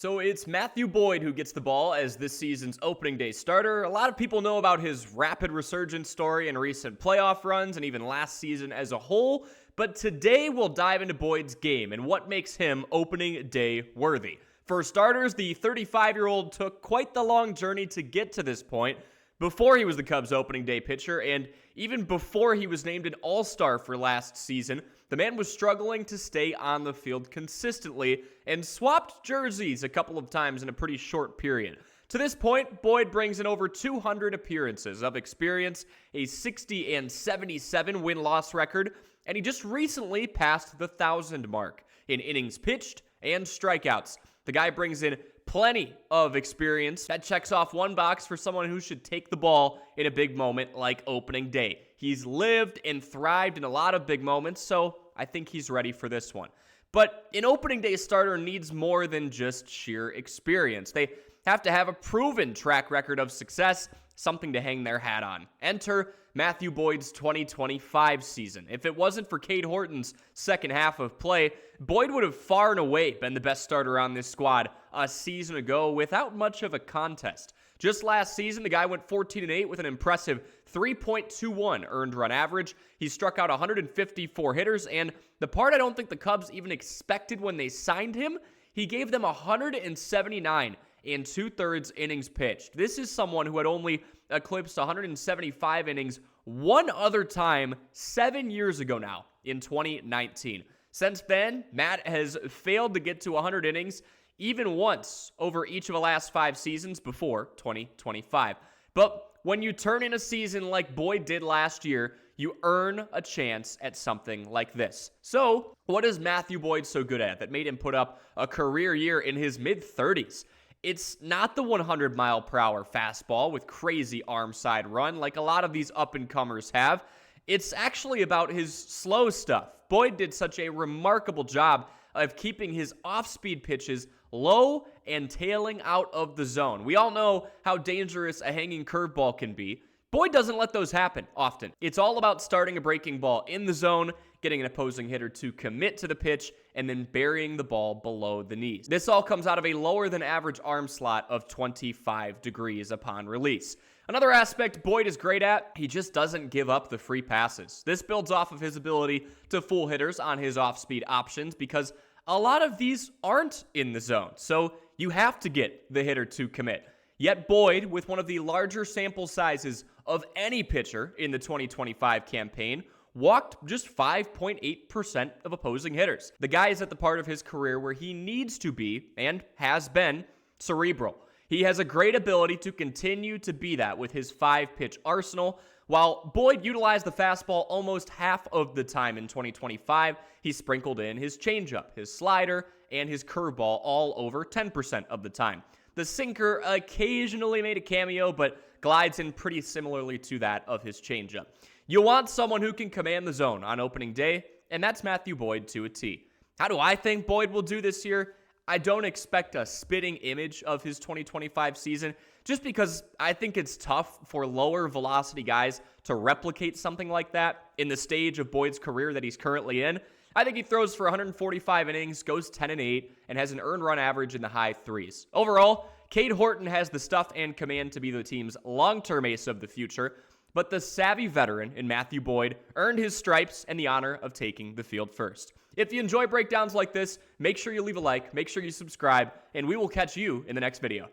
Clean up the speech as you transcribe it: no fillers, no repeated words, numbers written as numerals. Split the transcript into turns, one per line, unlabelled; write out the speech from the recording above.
So it's Matthew Boyd who gets the ball as this season's opening day starter. A lot of people know about his rapid resurgence story and recent playoff runs and even last season as a whole, but today we'll dive into Boyd's game and what makes him opening day worthy. For starters, the 35-year-old took quite the long journey to get to this point before he was the Cubs' opening day pitcher, and even before he was named an all-star for last season, the man was struggling to stay on the field consistently and swapped jerseys a couple of times in a pretty short period. To this point, Boyd brings in over 200 appearances of experience, a 60-77 win-loss record, and he just recently passed the 1,000 mark in innings pitched and strikeouts. The guy brings in plenty of experience. That checks off one box for someone who should take the ball in a big moment like opening day. He's lived and thrived in a lot of big moments, so I think he's ready for this one. But an opening day starter needs more than just sheer experience. They have to have a proven track record of success, something to hang their hat on. Enter Matthew Boyd's 2025 season. If it wasn't for Cade Horton's second half of play, Boyd would have far and away been the best starter on this squad a season ago without much of a contest. Just last season, the guy went 14-8 with an impressive 3.21 earned run average. He struck out 154 hitters, and the part I don't think the Cubs even expected when they signed him, he gave them 179 and 2/3 innings pitched. This is someone who had only eclipsed 175 innings one other time 7 years ago now in 2019. Since then, Matt has failed to get to 100 innings even once over each of the last 5 seasons before 2025. But when you turn in a season like Boyd did last year, you earn a chance at something like this. So, what is Matthew Boyd so good at that made him put up a career year in his mid-30s? It's not the 100-mile-per-hour fastball with crazy arm side run like a lot of these up-and-comers have. It's actually about his slow stuff. Boyd did such a remarkable job of keeping his off-speed pitches low and tailing out of the zone. We all know how dangerous a hanging curveball can be. Boyd doesn't let those happen often. It's all about starting a breaking ball in the zone, getting an opposing hitter to commit to the pitch, and then burying the ball below the knees. This all comes out of a lower than average arm slot of 25 degrees upon release. Another aspect Boyd is great at, he just doesn't give up the free passes. This builds off of his ability to fool hitters on his off-speed options because a lot of these aren't in the zone, so you have to get the hitter to commit. Yet Boyd, with one of the larger sample sizes of any pitcher in the 2025 campaign, walked just 5.8% of opposing hitters. The guy is at the part of his career where he needs to be, and has been, cerebral. He has a great ability to continue to be that with his 5-pitch arsenal. While Boyd utilized the fastball almost half of the time in 2025, he sprinkled in his changeup, his slider, and his curveball all over 10% of the time. The sinker occasionally made a cameo, but glides in pretty similarly to that of his changeup. You want someone who can command the zone on opening day, and that's Matthew Boyd to a T. How do I think Boyd will do this year? I don't expect a spitting image of his 2025 season, just because I think it's tough for lower velocity guys to replicate something like that in the stage of Boyd's career that he's currently in. I think he throws for 145 innings, goes 10-8, and has an earned run average in the high 3s. Overall, Cade Horton has the stuff and command to be the team's long-term ace of the future, but the savvy veteran in Matthew Boyd earned his stripes and the honor of taking the field first. If you enjoy breakdowns like this, make sure you leave a like, make sure you subscribe, and we will catch you in the next video.